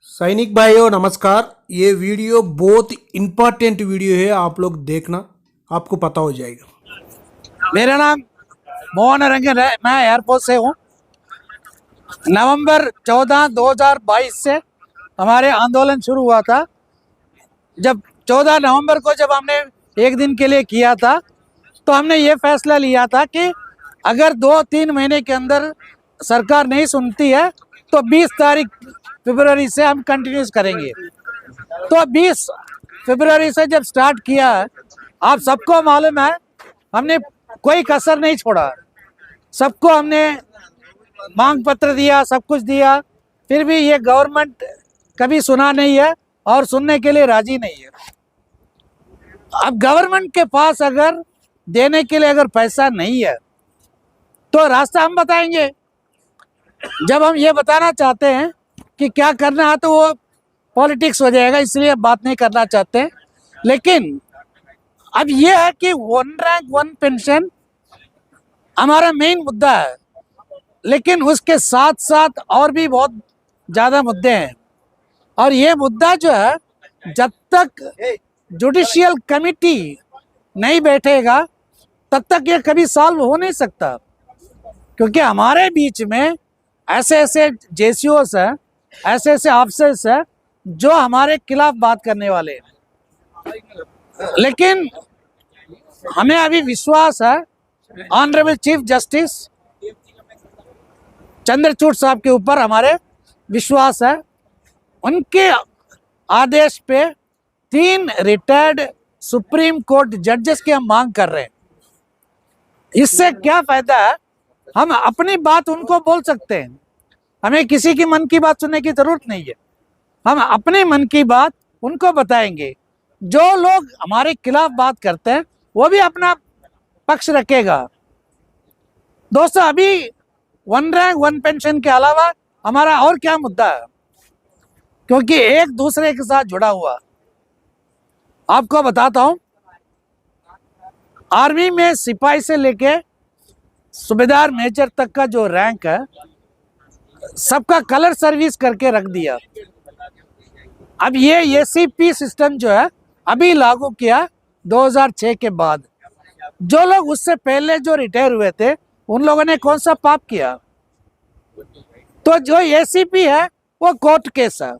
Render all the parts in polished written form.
सैनिक भाइयों नमस्कार। ये वीडियो बहुत इम्पोर्टेंट वीडियो है, आप लोग देखना, आपको पता हो जाएगा। मेरा नाम मोहन रंगन है, मैं एयरपोर्ट से हूँ। नवंबर 14 2022 से हमारे आंदोलन शुरू हुआ था। जब 14 नवंबर को जब हमने एक दिन के लिए किया था तो हमने ये फैसला लिया था कि अगर 2-3 महीने के अंदर सरकार नहीं सुनती है तो 20 तारीख फरवरी से हम कंटिन्यूस करेंगे। तो 20 फरवरी से जब स्टार्ट किया, आप सबको मालूम है हमने कोई कसर नहीं छोड़ा, सबको हमने मांग पत्र दिया, सब कुछ दिया, फिर भी ये गवर्नमेंट कभी सुना नहीं है और सुनने के लिए राजी नहीं है। अब गवर्नमेंट के पास अगर देने के लिए अगर पैसा नहीं है तो रास्ता हम बताएंगे। जब हम ये बताना चाहते हैं कि क्या करना है तो वो पॉलिटिक्स हो जाएगा, इसलिए बात नहीं करना चाहते हैं। लेकिन अब ये है कि 1 रैंक 1 पेंशन हमारा मेन मुद्दा है, लेकिन उसके साथ साथ और भी बहुत ज़्यादा मुद्दे हैं। और ये मुद्दा जो है, जब तक जुडिशियल कमिटी नहीं बैठेगा तब तक ये कभी सॉल्व हो नहीं सकता, क्योंकि हमारे बीच में ऐसे ऐसे जेसीओस हैं, ऐसे ऐसे ऑफिसर्स हैं जो हमारे खिलाफ बात करने वाले हैं। लेकिन हमें अभी विश्वास है ऑनरेबल चीफ जस्टिस चंद्रचूड़ साहब के ऊपर हमारे विश्वास है। उनके आदेश पे 3 रिटायर्ड सुप्रीम कोर्ट जजेस की हम मांग कर रहे हैं। इससे क्या फायदा है, हम अपनी बात उनको बोल सकते हैं, हमें किसी की मन की बात सुनने की जरूरत नहीं है। हम अपने मन की बात उनको बताएंगे। जो लोग हमारे खिलाफ बात करते हैं वो भी अपना पक्ष रखेगा। दोस्तों, अभी 1 रैंक 1 पेंशन के अलावा हमारा और क्या मुद्दा है, क्योंकि एक दूसरे के साथ जुड़ा हुआ। आपको बताता हूं, आर्मी में सिपाही से लेके सूबेदार मेजर तक का जो रैंक है, सबका कलर सर्विस करके रख दिया। अब ये एसीपी सिस्टम जो है अभी लागू किया 2006 के बाद। जो लोग उससे पहले जो रिटायर हुए थे उन लोगों ने कौन सा पाप किया? तो जो एसीपी है वो कोर्ट केस है।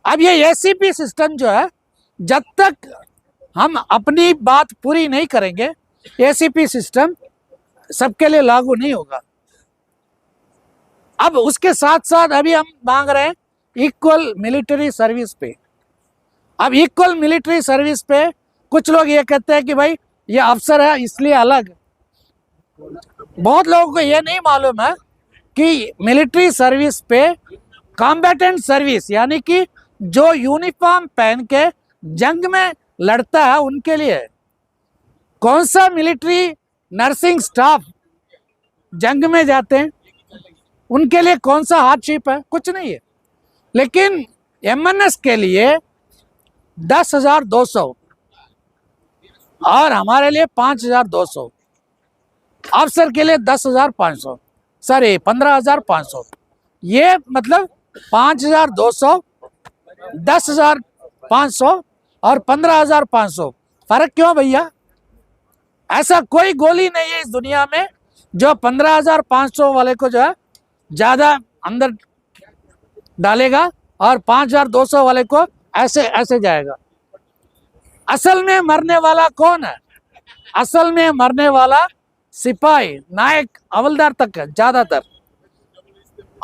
अब ये एसीपी सिस्टम जो है, जब तक हम अपनी बात पूरी नहीं करेंगे, एसीपी सिस्टम सबके लिए लागू नहीं होगा। अब उसके साथ साथ अभी हम मांग रहे हैं इक्वल मिलिट्री सर्विस पे। अब इक्वल मिलिट्री सर्विस पे कुछ लोग ये कहते हैं कि भाई ये अफसर है इसलिए अलग। बहुत लोगों को ये नहीं मालूम है कि मिलिट्री सर्विस पे कॉम्बैटेंट सर्विस, यानी कि जो यूनिफॉर्म पहन के जंग में लड़ता है उनके लिए। कौन सा मिलिट्री नर्सिंग स्टाफ जंग में जाते हैं, उनके लिए कौन सा हार्डशिप है? कुछ नहीं है। लेकिन एमएनएस के लिए 10,200 और हमारे लिए 5,200, अफसर के लिए 10,500, सॉरी 15,500। ये मतलब 5,200, 10,500 और 15,500 फर्क क्यों भैया? ऐसा कोई गोली नहीं है इस दुनिया में जो 15,500 वाले को जो है ज्यादा अंदर डालेगा और 5,200 वाले को ऐसे ऐसे जाएगा। असल में मरने वाला कौन है? असल में मरने वाला सिपाही, नायक, हवलदार तक है ज्यादातर।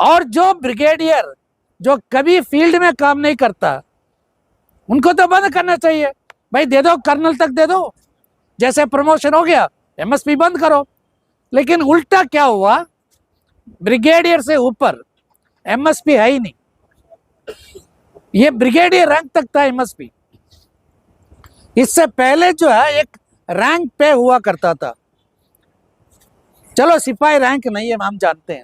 और जो ब्रिगेडियर जो कभी फील्ड में काम नहीं करता, उनको तो बंद करना चाहिए। भाई दे दो, कर्नल तक दे दो, जैसे प्रमोशन हो गया एमएसपी बंद करो। लेकिन उल्टा क्या हुआ, ब्रिगेडियर से ऊपर एमएसपी है ही नहीं। ये ब्रिगेडियर रैंक तक था एमएसपी। इससे पहले जो है एक रैंक पे हुआ करता था। चलो सिपाही रैंक नहीं है, हम जानते हैं,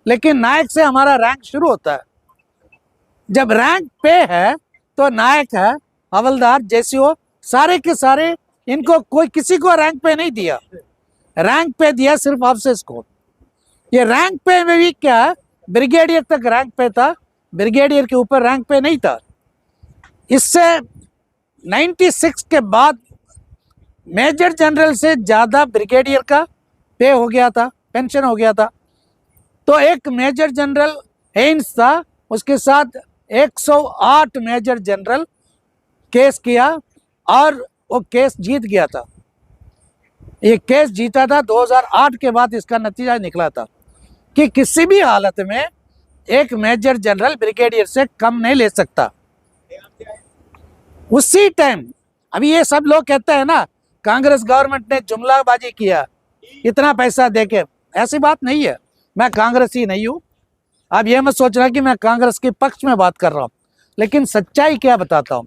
लेकिन नायक से हमारा रैंक शुरू होता है। जब रैंक पे है तो नायक है, हवलदार, जेसीओ, सारे के सारे, इनको कोई किसी को रैंक पे नहीं दिया। रैंक पे दिया सिर्फ ऑफिसर्स को। ये रैंक पे में भी क्या है, ब्रिगेडियर तक रैंक पे था, ब्रिगेडियर के ऊपर रैंक पे नहीं था। इससे 96 के बाद मेजर जनरल से ज़्यादा ब्रिगेडियर का पे हो गया था, पेंशन हो गया था। तो एक मेजर जनरल हेन्स था, उसके साथ 108 मेजर जनरल केस किया और वो केस जीत गया था। ये केस जीता था 2008 के बाद। इसका नतीजा निकला था कि किसी भी हालत में एक मेजर जनरल ब्रिगेडियर से कम नहीं ले सकता। उसी टाइम अभी ये सब लोग कहते हैं ना कांग्रेस गवर्नमेंट ने जुमलाबाजी किया इतना पैसा देके, ऐसी बात नहीं है। मैं कांग्रेसी नहीं हूँ, आप ये मत सोचना कि मैं कांग्रेस के पक्ष में बात कर रहा हूँ, लेकिन सच्चाई क्या बताता हूँ।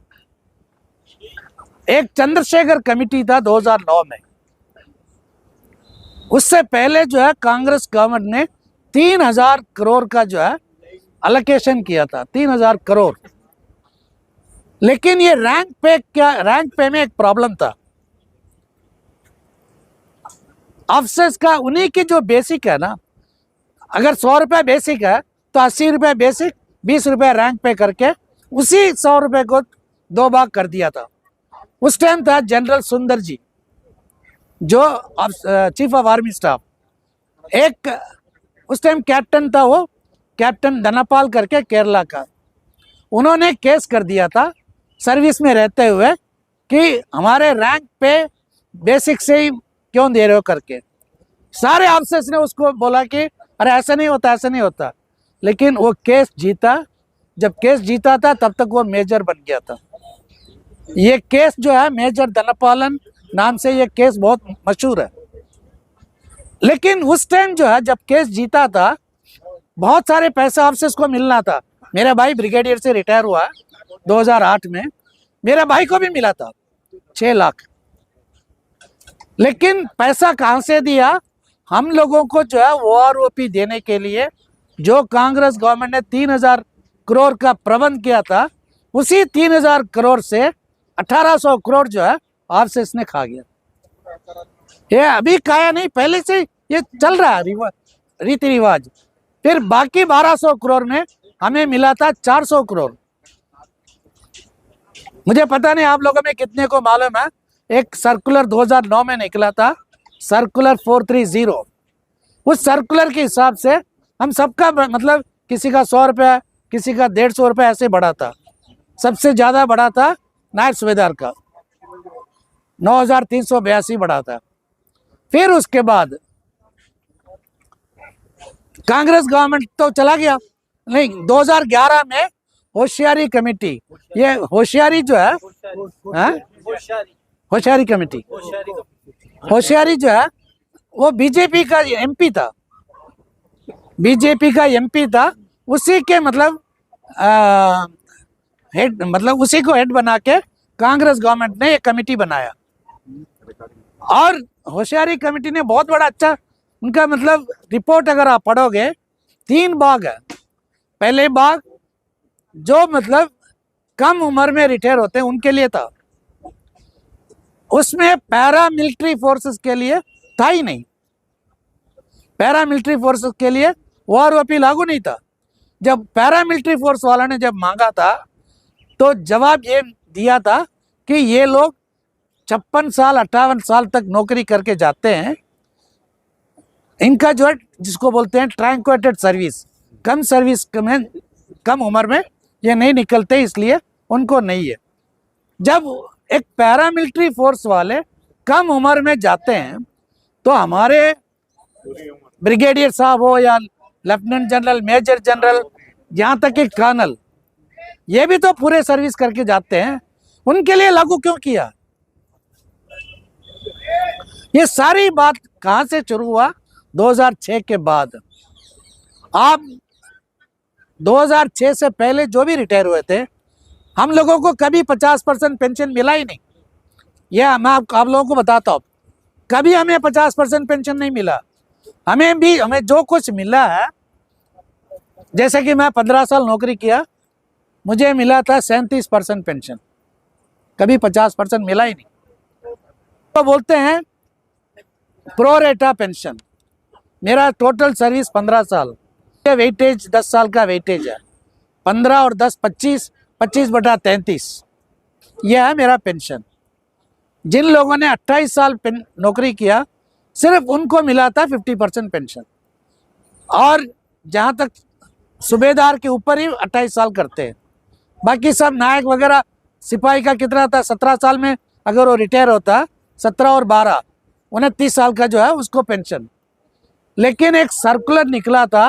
एक चंद्रशेखर कमेटी था 2009 में, उससे पहले जो है कांग्रेस गवर्नमेंट ने 3000 करोड़ का जो है अलोकेशन किया था, 3000 करोड़। लेकिन ये रैंक पे में एक प्रॉब्लम था। अफसर्स का उन्हीं की जो बेसिक है ना, अगर 100 रुपये बेसिक है तो 80 रुपये बेसिक, 20 रुपये रैंक पे करके उसी 100 रुपये को 2 भाग कर दिया था। उस टाइम था जनरल सुंदर जी जो चीफ ऑफ आर्मी स्टाफ, एक उस टाइम कैप्टन था, वो कैप्टन धनापाल करके केरला का। उन्होंने केस कर दिया था सर्विस में रहते हुए कि हमारे रैंक पे बेसिक से ही क्यों दे रहे हो करके। सारे ऑफिसर्स ने उसको बोला कि अरे ऐसा नहीं होता, ऐसा नहीं होता। लेकिन वो केस जीता। जब केस जीता था तब तक वो मेजर बन गया था। ये केस जो है मेजर धनपालन नाम से ये केस बहुत मशहूर है। लेकिन उस टाइम जो है जब केस जीता था बहुत सारे पैसा ऑफिसर्स को मिलना था। मेरा भाई ब्रिगेडियर से रिटायर हुआ 2008 में, मेरे भाई को भी मिला था 6 लाख। लेकिन पैसा कहाँ से दिया? हम लोगों को जो है OROP देने के लिए जो कांग्रेस गवर्नमेंट ने 3000 करोड़ का प्रबंध किया था, उसी 3000 करोड़ से 1800 करोड़ जो है ऑफिसर्स ने खा गया। ये अभी खाया नहीं, पहले से ये चल रहा है रीति रिवाज। फिर बाकी 1200 करोड़ में हमें मिला था 400 करोड़। मुझे पता नहीं आप लोगों में कितने को मालूम है, एक सर्कुलर 2009 में निकला था, सर्कुलर 430। उस सर्कुलर के हिसाब से हम सबका मतलब किसी का 100 रुपया, किसी का 150 रुपया ऐसे बढ़ा था। सबसे ज़्यादा बढ़ा था नायब सूबेदार का, 9382 बढ़ा था। फिर उसके बाद कांग्रेस गवर्नमेंट तो चला गया। नहीं, 2011 में होशियारी कमेटी, ये होशियारी जो है होशियारी कमेटी, होशियारी जो है वो बीजेपी का एमपी था, बीजेपी का एमपी था। उसी के मतलब हेड, मतलब उसी को हेड बना के कांग्रेस गवर्नमेंट ने एक कमेटी बनाया। और होशियारी कमेटी ने बहुत बड़ा अच्छा उनका मतलब रिपोर्ट अगर आप पढ़ोगे, 3 भाग है। पहले भाग जो मतलब कम उम्र में रिटायर होते हैं उनके लिए था, उसमें पैरा मिलिट्री फोर्सेस के लिए था ही नहीं। पैरा मिलिट्री फोर्सेस के लिए OROP लागू नहीं था। जब पैरा मिलिट्री फोर्स वाला ने जब मांगा था तो जवाब ये दिया था कि ये लोग 56 साल 58 साल तक नौकरी करके जाते हैं, इनका जो है जिसको बोलते हैं ट्रैंक्वेटेड सर्विस, कम सर्विस में कम उम्र में ये नहीं निकलते, इसलिए उनको नहीं है। जब एक पैरामिलिट्री फोर्स वाले कम उम्र में जाते हैं तो हमारे ब्रिगेडियर साहब हो या लेफ्टिनेंट जनरल, मेजर जनरल, यहाँ तक कि कर्नल, ये भी तो पूरे सर्विस करके जाते हैं, उनके लिए लागू क्यों किया? ये सारी बात कहाँ से शुरू हुआ? 2006 के बाद। आप 2006 से पहले जो भी रिटायर हुए थे, हम लोगों को कभी 50% पेंशन मिला ही नहीं। यह मैं आप लोगों को बताता हूँ, कभी हमें 50% पेंशन नहीं मिला। हमें जो कुछ मिला है, जैसे कि मैं 15 साल नौकरी किया, मुझे मिला था 37% पेंशन, कभी 50% मिला ही नहीं। तो बोलते हैं प्रोरेटा पेंशन। मेरा टोटल सर्विस 15 साल, वेटेज 10 साल का वेटेज है। 15 और 10 25, 25/33 यह है मेरा पेंशन। जिन लोगों ने 28 साल नौकरी किया सिर्फ उनको मिला था 50% पेंशन, और जहाँ तक सूबेदार के ऊपर ही 28 साल करते हैं, बाकी सब नायक वगैरह। सिपाही का कितना था, 17 साल में अगर वो रिटायर होता, 17 और 12 29 साल का जो है उसको पेंशन। लेकिन एक सर्कुलर निकला था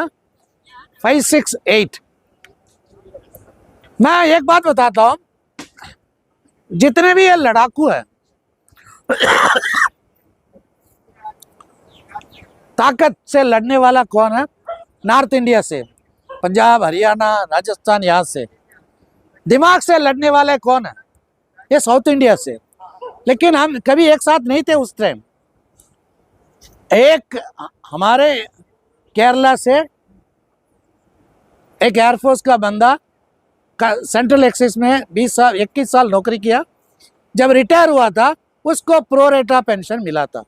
568। मैं एक बात बताता हूँ, जितने भी ये लड़ाकू है ताकत से लड़ने वाला कौन है? नॉर्थ इंडिया से, पंजाब, हरियाणा, राजस्थान, यहाँ से। दिमाग से लड़ने वाले कौन है? ये साउथ इंडिया से। लेकिन हम कभी एक साथ नहीं थे उस टाइम। एक हमारे केरला से एक एयरफोर्स का बंदा सेंट्रल एक्सिस में 20 साल 21 साल नौकरी किया। जब रिटायर हुआ था उसको प्रोरेटा पेंशन मिला था।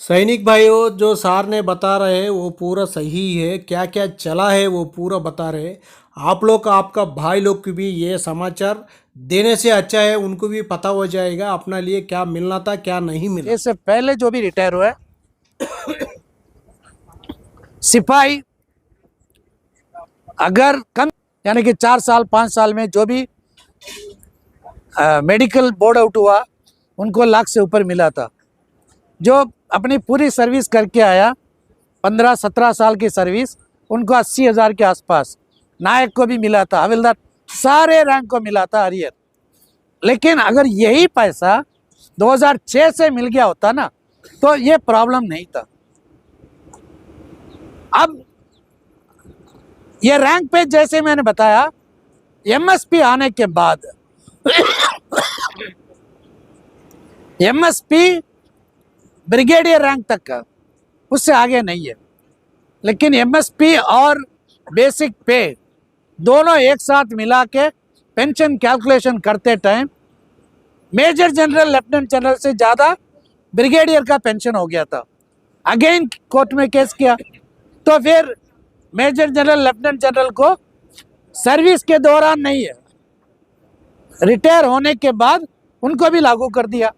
सैनिक भाइयों, जो सार ने बता रहे हैं वो पूरा सही है। क्या क्या चला है वो पूरा बता रहे हैं। आप लोग का, आपका भाई लोग को भी ये समाचार देने से अच्छा है, उनको भी पता हो जाएगा अपना लिए क्या मिलना था क्या नहीं मिला। इससे पहले जो भी रिटायर हुआ सिपाही अगर कम यानी कि 4 साल 5 साल में जो भी मेडिकल बोर्ड आउट हुआ उनको लाख से ऊपर मिला था। जो अपनी पूरी सर्विस करके आया 15-17 साल की सर्विस, उनको 80,000 के आसपास। नायक को भी मिला था, हविलदार, सारे रैंक को मिला था अरियर। लेकिन अगर यही पैसा 2006 से मिल गया होता ना तो ये प्रॉब्लम नहीं था। अब ये रैंक पे जैसे मैंने बताया, एमएसपी आने के बाद एमएसपी ब्रिगेडियर रैंक तक का, उससे आगे नहीं है। लेकिन एमएसपी और बेसिक पे दोनों एक साथ मिला के पेंशन कैलकुलेशन करते time major general, lieutenant general से ज़्यादा ब्रिगेडियर का पेंशन हो गया था। अगेन कोर्ट में केस किया तो फिर मेजर जनरल, लेफ्टिनेंट जनरल को सर्विस के दौरान नहीं है, रिटायर होने के बाद उनको भी लागू कर दिया।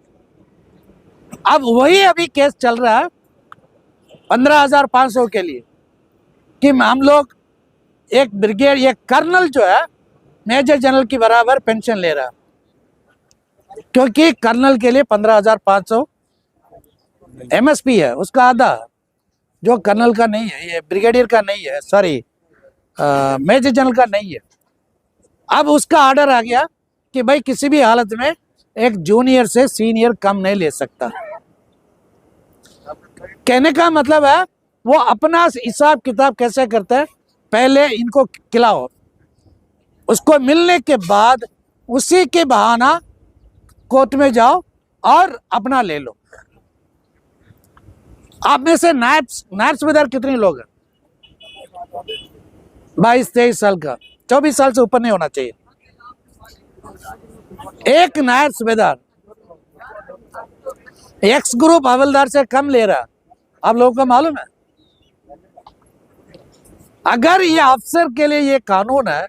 अब वही अभी केस चल रहा है 15,500 के लिए कि हम लोग एक ब्रिगेड, एक कर्नल जो है मेजर जनरल की बराबर पेंशन ले रहा है, क्योंकि कर्नल के लिए 15,500 एमएसपी है, उसका आधा जो कर्नल का नहीं है, ये ब्रिगेडियर का नहीं है, सॉरी मेजर जनरल का नहीं है। अब उसका ऑर्डर आ गया कि भाई किसी भी हालत में एक जूनियर से सीनियर कम नहीं ले सकता। कहने का मतलब है वो अपना हिसाब किताब कैसे करता है, पहले इनको खिलाओ, उसको मिलने के बाद उसी के बहाना कोर्ट में जाओ और अपना ले लो। आप में से नायब सूबेदार कितने लोग हैं? 22-23 साल का, 24 साल से ऊपर नहीं होना चाहिए। एक नायब सूबेदार एक्स ग्रुप हवलदार से कम ले रहा, आप लोगों को मालूम है? अगर ये अफसर के लिए ये कानून है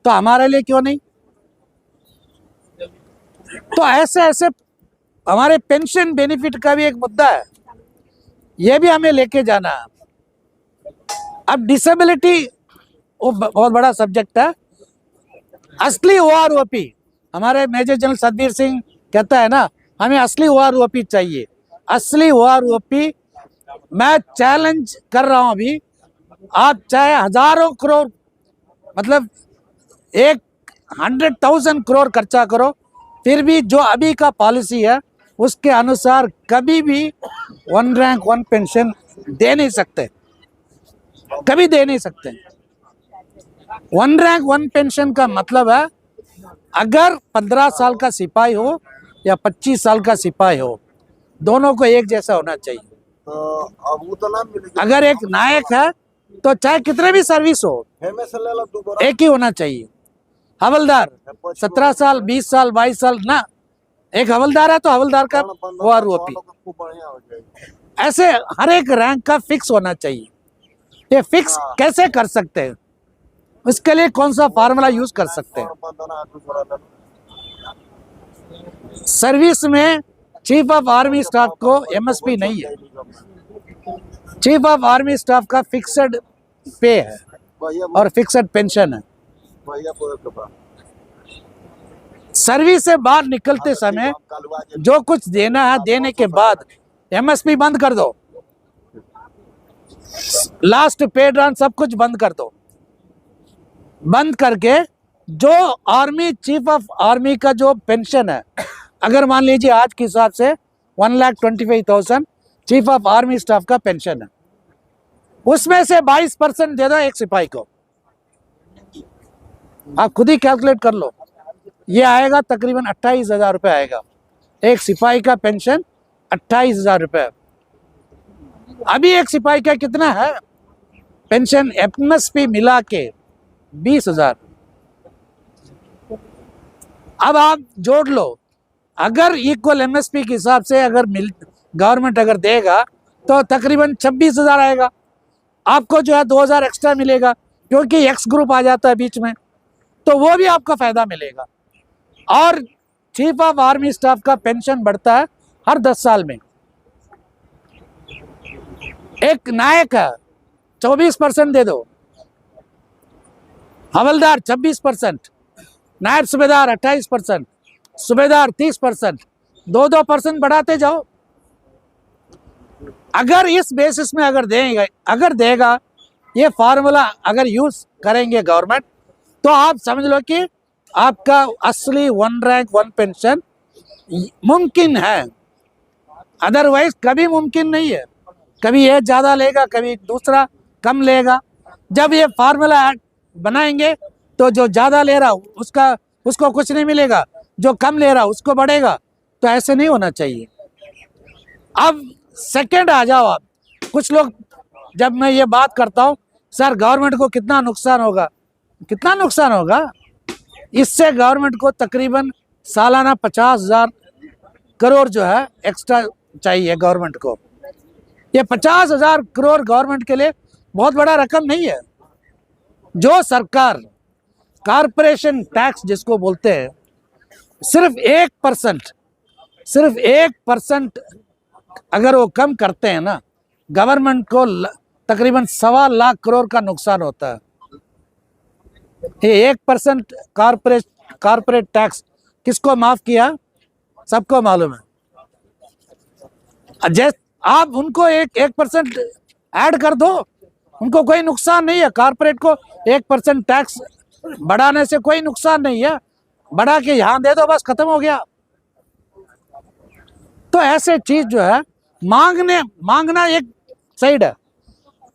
तो हमारे लिए क्यों नहीं? तो ऐसे ऐसे हमारे पेंशन बेनिफिट का भी एक मुद्दा है, ये भी हमें लेके जाना है। अब डिसेबिलिटी वो बहुत बड़ा सब्जेक्ट है। असली ओआरओपी, हमारे मेजर जनरल सतबीर सिंह कहता है ना, हमें असली ओआरओपी चाहिए। असली ओआरओपी मैं चैलेंज कर रहा हूं अभी, आप चाहे हजारों करोड़, मतलब 100,000 करोड़ खर्चा करो, फिर भी जो अभी का पॉलिसी है उसके अनुसार कभी भी 1 रैंक 1 पेंशन दे नहीं सकते, कभी दे नहीं सकते। 1 रैंक 1 पेंशन का मतलब है अगर 15 साल का सिपाही हो या 25 साल का सिपाही हो, दोनों को एक जैसा होना चाहिए। अब उतना मिलेगा। अगर एक नायक है तो चाहे कितने भी सर्विस हो, एक ही होना चाहिए। हवलदार 17 साल 20 साल 22 साल ना, एक हवलदार है तो हवलदार का ओआरओपी, ऐसे हर एक रैंक का फिक्स होना चाहिए। ये फिक्स कैसे कर सकते हैं? उसके लिए कौन सा फार्मूला यूज कर सकते हैं? सर्विस में चीफ ऑफ आर्मी स्टाफ को एमएसपी नहीं है। चीफ ऑफ आर्मी स्टाफ का फिक्स्ड पे है और फिक्स्ड पेंशन है। सर्विस से बाहर निकलते समय जो कुछ देना है देने के बाद एमएसपी बंद कर दो, लास्ट पेड रन सब कुछ बंद कर दो। बंद करके जो आर्मी चीफ ऑफ आर्मी का जो पेंशन है, अगर मान लीजिए आज के हिसाब से 1,25,000 चीफ ऑफ आर्मी स्टाफ का पेंशन है, उसमें से 22% दे दो एक सिपाही को। आप खुद ही कैलकुलेट कर लो, ये आएगा तकरीबन 28,000 रुपये आएगा। एक सिपाही का पेंशन 28,000 रुपये। अभी एक सिपाही का कितना है पेंशन? एमएसपी मिला के 20,000। अब आप जोड़ लो, अगर इक्वल एमएसपी के हिसाब से अगर गवर्नमेंट अगर देगा तो तकरीबन 26,000 आएगा। आपको जो है 2,000 एक्स्ट्रा मिलेगा, क्योंकि एक्स ग्रुप आ जाता है बीच में, तो वो भी आपका फायदा मिलेगा। और चीफ ऑफ आर्मी स्टाफ का पेंशन बढ़ता है हर 10 साल में। एक नायक है 24% दे दो, हवलदार 26%, नायब सूबेदार 28%, सूबेदार 30%, 2% बढ़ाते जाओ। अगर इस बेसिस में अगर देगा ये फार्मूला अगर यूज करेंगे गवर्नमेंट, तो आप समझ लो कि आपका असली 1 रैंक 1 पेंशन मुमकिन है। अदरवाइज कभी मुमकिन नहीं है। कभी ये ज़्यादा लेगा, कभी दूसरा कम लेगा। जब ये फार्मूला बनाएंगे तो जो ज़्यादा ले रहा उसको कुछ नहीं मिलेगा, जो कम ले रहा उसको बढ़ेगा। तो ऐसे नहीं होना चाहिए। अब सेकंड आ जाओ आप। कुछ लोग, जब मैं ये बात करता हूँ, सर गवर्नमेंट को कितना नुकसान होगा? कितना नुकसान होगा? इससे गवर्नमेंट को तकरीबन सालाना 50,000 करोड़ जो है एक्स्ट्रा चाहिए गवर्नमेंट को। ये 50,000 करोड़ गवर्नमेंट के लिए बहुत बड़ा रकम नहीं है। जो सरकार कारपोरेशन टैक्स जिसको बोलते हैं, सिर्फ 1% अगर वो कम करते हैं ना, गवर्नमेंट को तकरीबन 1.25 लाख करोड़ का नुकसान होता है। ये 1% कारपोरेट टैक्स किसको माफ किया? सबको मालूम है। जैसे आप उनको 1% ऐड कर दो, उनको कोई नुकसान नहीं है। कारपोरेट को 1% टैक्स बढ़ाने से कोई नुकसान नहीं है। बढ़ा के यहाँ दे दो, बस खत्म हो गया। तो ऐसे चीज जो है मांगना एक साइड है,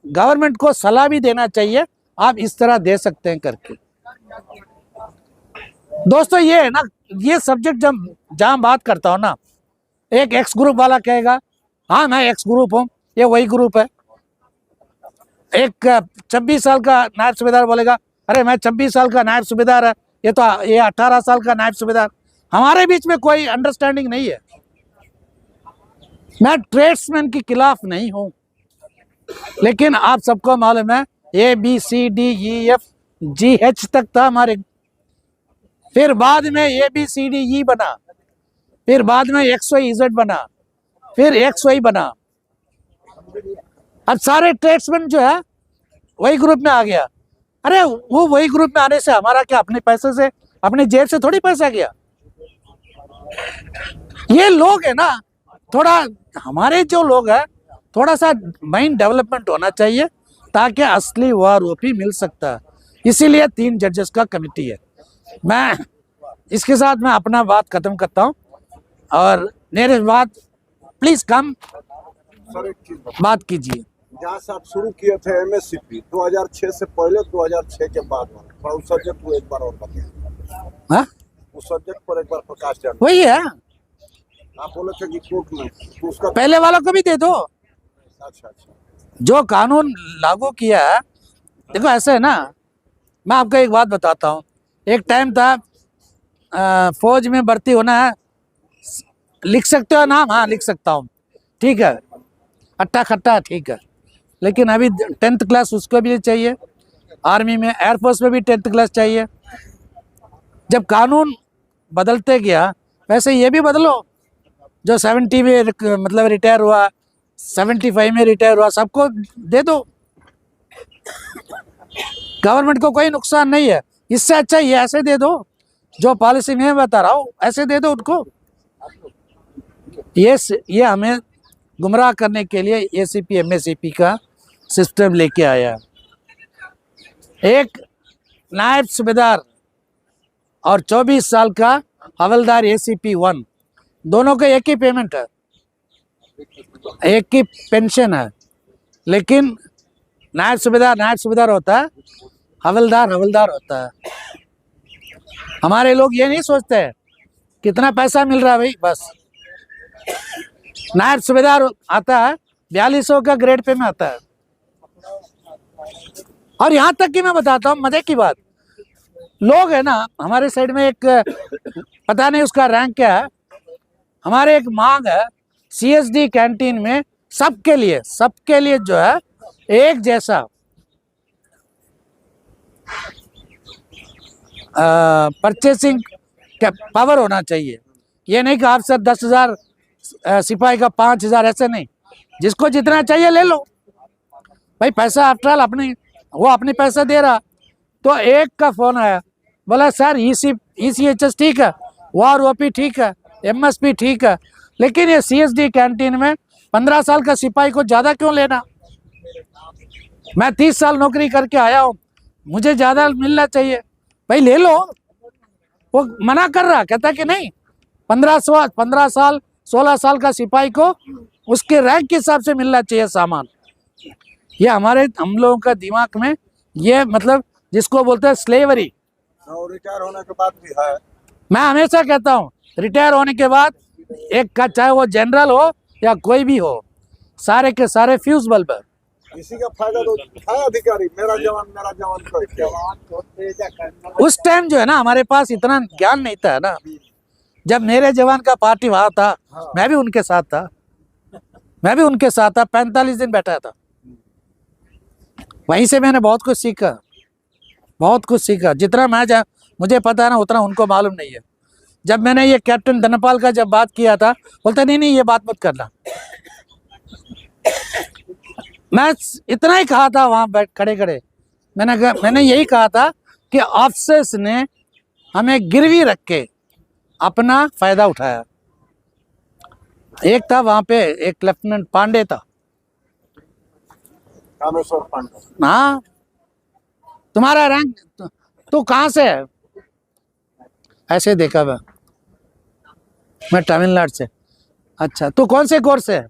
गवर्नमेंट को सलाह भी देना चाहिए, आप इस तरह दे सकते हैं करके। दोस्तों ये है ना, ये सब्जेक्ट जहां बात करता हूं ना, एक एक्स ग्रुप वाला कहेगा हाँ मैं एक्स ग्रुप हूं, ये वही ग्रुप है। एक 26 साल का नायब सूबेदार बोलेगा अरे मैं 26 साल का नायब सूबेदार है, ये 18 साल का नायब सूबेदार। हमारे बीच में कोई अंडरस्टैंडिंग नहीं है। मैं ट्रेड्समैन के खिलाफ नहीं हूं, लेकिन आप सबको मालूम है ABCDEFGH तक था हमारे, फिर बाद में ABCDE बना, फिर बाद में XYZ बना, फिर XY बना। अब सारे ट्रेड्समैन जो है वही ग्रुप में आ गया। अरे वो वही ग्रुप में आने से हमारा क्या, अपने पैसे से, अपने जेब से थोड़ी पैसा गया। ये लोग है ना, थोड़ा हमारे जो लोग हैं, थोड़ा सा माइंड डेवलपमेंट होना चाहिए, ताकि असली वारोपी मिल सकता है। इसीलिए 3 जजेस का कमेटी है। मैं इसके साथ मैं अपना बात खत्म करता हूं, और मेरे बाद प्लीज कम सर एक चीज बात कीजिए। जहाँ से आप शुरू किए थे MSCP 2006 से पहले 2006 के बाद थोड़ा उस सब्जेक्ट को एक बार और बताइए। हाँ उस सब्जेक्ट पर एक बार प्रकाश डालिए। वही है, आप बोले थे कि कोर्ट में तो उसका पहले वालों को भी दे दो। अच्छा जो कानून लागू किया है, देखो ऐसे है ना, मैं आपको एक बात बताता हूँ। एक टाइम था फौज में भर्ती होना है, लिख सकते हो नाम? हाँ लिख सकता हूँ, ठीक है, अट्टा खट्टा ठीक है। लेकिन अभी 10th क्लास उसको भी चाहिए, आर्मी में, एयरफोर्स में भी 10th क्लास चाहिए। जब कानून बदलते गया वैसे ये भी बदलो। जो 70 में मतलब रिटायर हुआ, 75 में रिटायर हुआ, सबको दे दो। गवर्नमेंट को कोई नुकसान नहीं है। इससे अच्छा ये ऐसे दे दो, जो पॉलिसी मैं बता रहा हूँ ऐसे दे दो उनको। ये हमें गुमराह करने के लिए एसीपी एमएससीपी का सिस्टम लेके आया। एक नायब सूबेदार और 24 साल का हवलदार एसीपी 1, दोनों का एक ही पेमेंट है, एक ही पेंशन है। लेकिन नायब सूबेदार होता है, हवलदार होता है। हमारे लोग ये नहीं सोचते हैं कितना पैसा मिल रहा है भाई, बस। नायब सूबेदार आता है 4200 का ग्रेड पे में आता है। और यहाँ तक कि मैं बताता हूँ मजे की बात, लोग है ना हमारे साइड में, एक पता नहीं उसका रैंक क्या है, हमारे एक मांग है सीएसडी कैंटीन में सबके लिए जो है एक जैसा परचेसिंग पावर होना चाहिए। ये नहीं कि आप सर 10,000 सिपाही का 5,000, ऐसे नहीं। जिसको जितना चाहिए ले लो भाई, पैसा आफ्टर ऑल वो अपनी पैसा दे रहा। तो एक का फोन आया, बोला सर ECHS ठीक है, वार ओपी ठीक है, MSP ठीक है, लेकिन ये CSD कैंटीन में 15 साल का सिपाही को ज़्यादा क्यों लेना? मैं 30 साल नौकरी करके आया हूँ, मुझे ज़्यादा मिलना चाहिए। भाई ले लो। वो मना कर रहा, कहता कि नहीं, 15 साल 16 साल का सिपाही को उसके रैंक के हिसाब से मिलना चाहिए सामान। ये हम लोगों का दिमाग में ये मतलब जिसको बोलते हैं स्लेवरी। और रिटायर होने के बाद भी है। मैं हमेशा कहता हूँ रिटायर होने के बाद एक का, चाहे वो जनरल हो या कोई भी हो, सारे के सारे फ्यूज बल्ब है। इसी का फायदा तो है अधिकारी, मेरा जवान को। उस टाइम जो है ना हमारे पास इतना ज्ञान नहीं था ना। जब मेरे जवान का पार्टी वहाँ था, मैं भी उनके साथ था, 45 दिन बैठा था। वहीं से मैंने बहुत कुछ सीखा। जितना मुझे पता है ना उतना उनको मालूम नहीं है। जब मैंने ये कैप्टन धनपाल का जब बात किया था, बोलता नहीं ये बात मत करना। मैं इतना ही कहा था वहाँ खड़े मैंने यही कहा था कि ऑफिसर्स ने हमें गिरवी रख के अपना फायदा उठाया। एक था वहाँ पे, एक लेफ्टिनेंट पांडे था, कामेश्वर पांडे। हाँ, तुम्हारा रैंक, तू कहाँ से है? ऐसे देखा मैं तमिलनाडु से। अच्छा, तू कौन से कोर्स से है?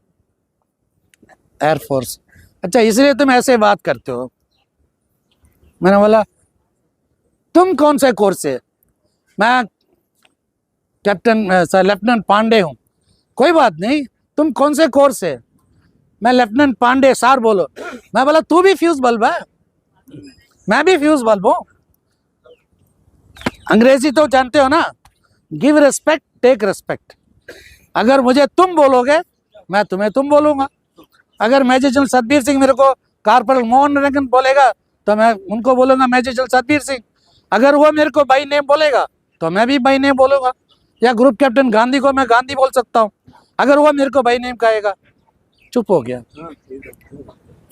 एयरफोर्स। अच्छा, इसलिए तुम ऐसे बात करते हो। मैंने बोला तुम कौन से कोर्स से? मैं लेफ्टिनेंट पांडे हूँ। कोई बात नहीं, तुम कौन से कोर्स से? मैं लेफ्टिनेंट पांडे, सर बोलो। मैं बोला तू भी फ्यूज बल्ब है, मैं भी फ्यूज बल्ब हूँ। अंग्रेजी तो जानते हो ना, गिव रिस्पेक्ट टेक रिस्पेक्ट। अगर मुझे तुम बोलोगे मैं तुम्हें तुम बोलूँगा। अगर मेजर जनरल सतबीर सिंह मेरे को कॉर्पोरल मोहन रंगन बोलेगा तो मैं उनको बोलूँगा मेजर जनरल सतबीर सिंह। अगर वो मेरे को बाई नेम बोलेगा तो मैं भी बाई नेम बोलूँगा। या ग्रुप कैप्टन गांधी को मैं गांधी बोल सकता हूँ, अगर वो मेरे को बाई नेम कहेगा। चुप हो गया।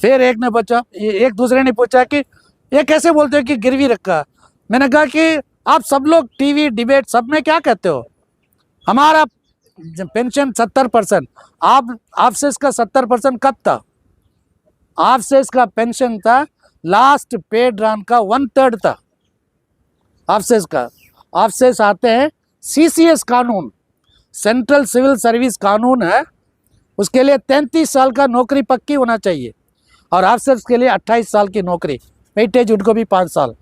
फिर एक दूसरे ने पूछा कि ये कैसे बोलते हो कि गिरवी रखा? मैंने कहा कि आप सब लोग टीवी डिबेट सब में क्या कहते हो, हमारा पेंशन 70%, ऑफिसर्स का 70% कब था? ऑफिसर्स का पेंशन था लास्ट पेड रन का 1/3 था ऑफिसर्स का। ऑफिसर्स आते हैं CCS कानून, सेंट्रल सिविल सर्विस कानून है, उसके लिए 33 साल का नौकरी पक्की होना चाहिए। और ऑफिसर्स के लिए 28 साल की नौकरी, वेटेज उनको भी 5 साल।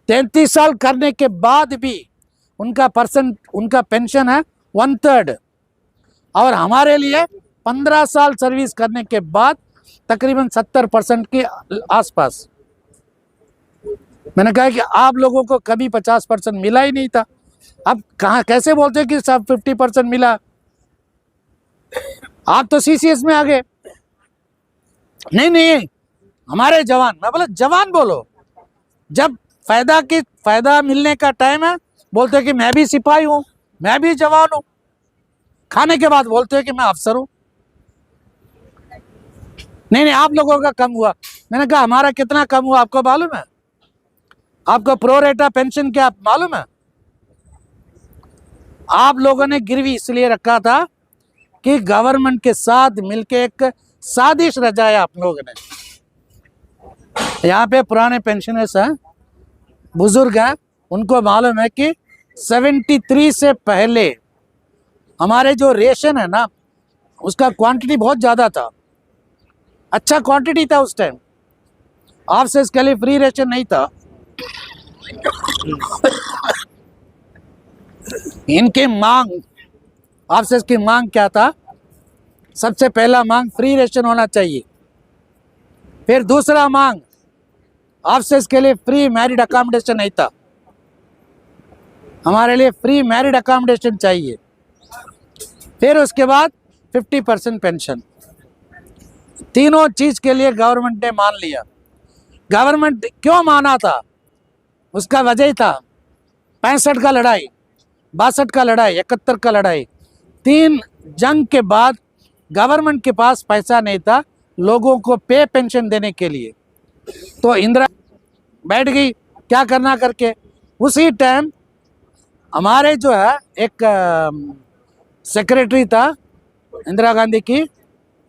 33 साल करने के बाद भी उनका पेंशन है 1/3। और हमारे लिए 15 साल सर्विस करने के बाद तकरीबन 70% के आसपास। मैंने कहा कि आप लोगों को कभी 50% मिला ही नहीं था, अब कैसे बोलते हैं कि सब 50% मिला? आप तो CCS में आ गए। नहीं, हमारे जवान, मैं बोला जवान बोलो, जब फायदा मिलने का टाइम है बोलते हैं कि मैं भी सिपाही हूँ, मैं भी जवान हूँ। खाने के बाद बोलते हैं कि मैं अफसर हूँ। नहीं नहीं, आप लोगों का कम हुआ। मैंने कहा हमारा कितना कम हुआ आपको मालूम है? आपको प्रो रेटा पेंशन क्या मालूम है? आप लोगों ने गिरवी इसलिए रखा था कि गवर्नमेंट के साथ मिलके एक साजिश रचाया आप लोगों ने। यहाँ पे पुराने पेंशनर्स हैं, बुजुर्ग हैं, उनको मालूम है कि 73 से पहले हमारे जो रेशन है ना, उसका क्वांटिटी बहुत ज़्यादा था, अच्छा क्वांटिटी था उस टाइम। आपसे इसके लिए फ्री रेशन नहीं था। इनकी मांग, आपसे इसकी मांग क्या था? सबसे पहला मांग फ्री रेशन होना चाहिए। फिर दूसरा मांग, आपसे इसके लिए फ्री मैरिड अकोमोडेशन नहीं था, हमारे लिए फ्री मैरिड अकोमोडेशन चाहिए। फिर उसके बाद 50% पेंशन। तीनों चीज के लिए गवर्नमेंट ने मान लिया। गवर्नमेंट क्यों माना था? उसका वजह ही था 65 का लड़ाई, 62 का लड़ाई, 71 का लड़ाई। 3 जंग के बाद गवर्नमेंट के पास पैसा नहीं था लोगों को पे पेंशन देने के लिए, तो इंदिरा बैठ गई क्या करना करके। उसी टाइम हमारे जो है एक सेक्रेटरी था इंदिरा गांधी की,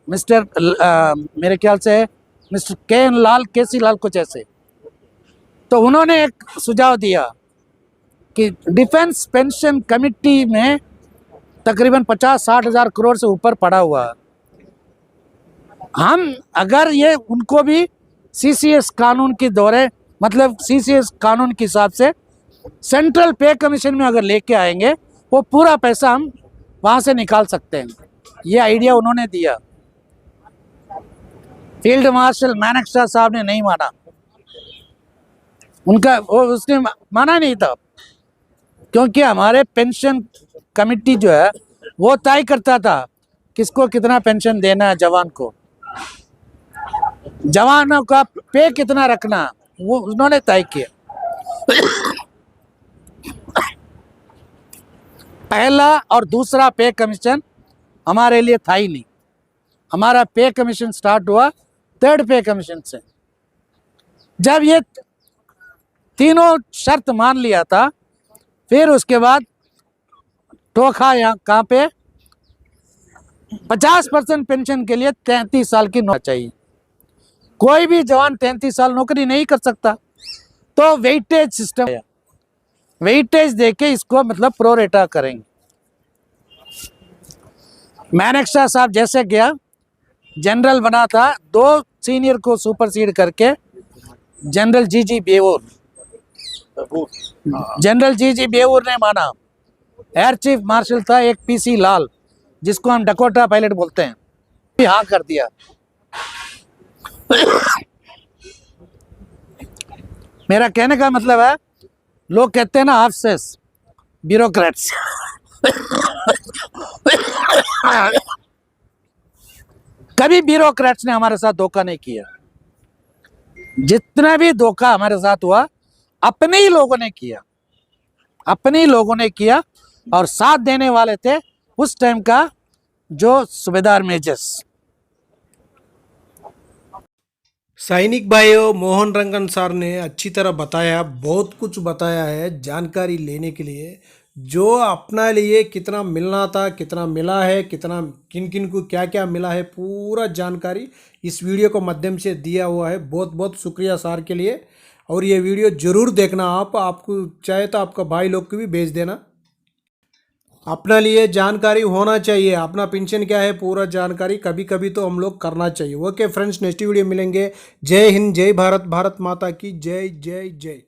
मिस्टर मेरे ख्याल से मिस्टर केसी लाल कुछ ऐसे, तो उन्होंने एक सुझाव दिया कि डिफेंस पेंशन कमेटी में तकरीबन 50-60 हज़ार करोड़ से ऊपर पड़ा हुआ है। हम अगर ये उनको भी सीसीएस कानून की दौरे, मतलब सीसीएस कानून के हिसाब से सेंट्रल पे कमीशन में अगर लेके आएंगे, वो पूरा पैसा हम वहाँ से निकाल सकते हैं। ये आइडिया उन्होंने दिया। फील्ड मार्शल मानेकशॉ साहब ने नहीं माना, उनका उसने माना नहीं था, क्योंकि हमारे पेंशन कमेटी जो है वो तय करता था किसको कितना पेंशन देना है, जवान को, जवानों का पे कितना रखना, वो उन्होंने तय किया। पहला और दूसरा पे कमीशन हमारे लिए था ही नहीं। हमारा पे कमीशन स्टार्ट हुआ 3rd पे कमीशन से। जब ये तीनों शर्त मान लिया था, फिर उसके बाद टोखा यहाँ कहाँ पे 50% पेंशन के लिए 33 साल की नौकरी चाहिए। कोई भी जवान 33 साल नौकरी नहीं कर सकता, तो वेटेज सिस्टम, वेटेज देके इसको मतलब प्रोरेटा करेंगे। मानेकशॉ साहब जैसे गया, जनरल बना था, 2 सीनियर को सुपरसीड करके जनरल जी बेवूर ने माना। एयर चीफ मार्शल था एक पीसी लाल, जिसको हम डकोटा पायलट बोलते हैं, हाँ कर दिया। मेरा कहने का मतलब है, लोग कहते हैं ना अफसर्स, ब्यूरोक्रेट्स, कभी ब्यूरोक्रेट्स ने हमारे साथ धोखा नहीं किया। जितना भी धोखा हमारे साथ हुआ अपने ही लोगों ने किया, अपने ही लोगों ने किया, और साथ देने वाले थे उस टाइम का जो सूबेदार मेजर्स। सैनिक भाइयों, मोहन रंगन सर ने अच्छी तरह बताया, बहुत कुछ बताया है जानकारी लेने के लिए। जो अपना लिए कितना मिलना था, कितना मिला है, कितना किन किन को क्या क्या मिला है, पूरा जानकारी इस वीडियो को माध्यम से दिया हुआ है। बहुत बहुत शुक्रिया सर के लिए। और ये वीडियो ज़रूर देखना आपको चाहे तो आपका भाई लोग को भी भेज देना। अपना लिए जानकारी होना चाहिए, अपना पेंशन क्या है पूरा जानकारी कभी कभी तो हम लोग करना चाहिए। ओके फ्रेंड्स, नेक्स्ट वीडियो मिलेंगे। जय हिंद, जय भारत, भारत माता की जय जय जय।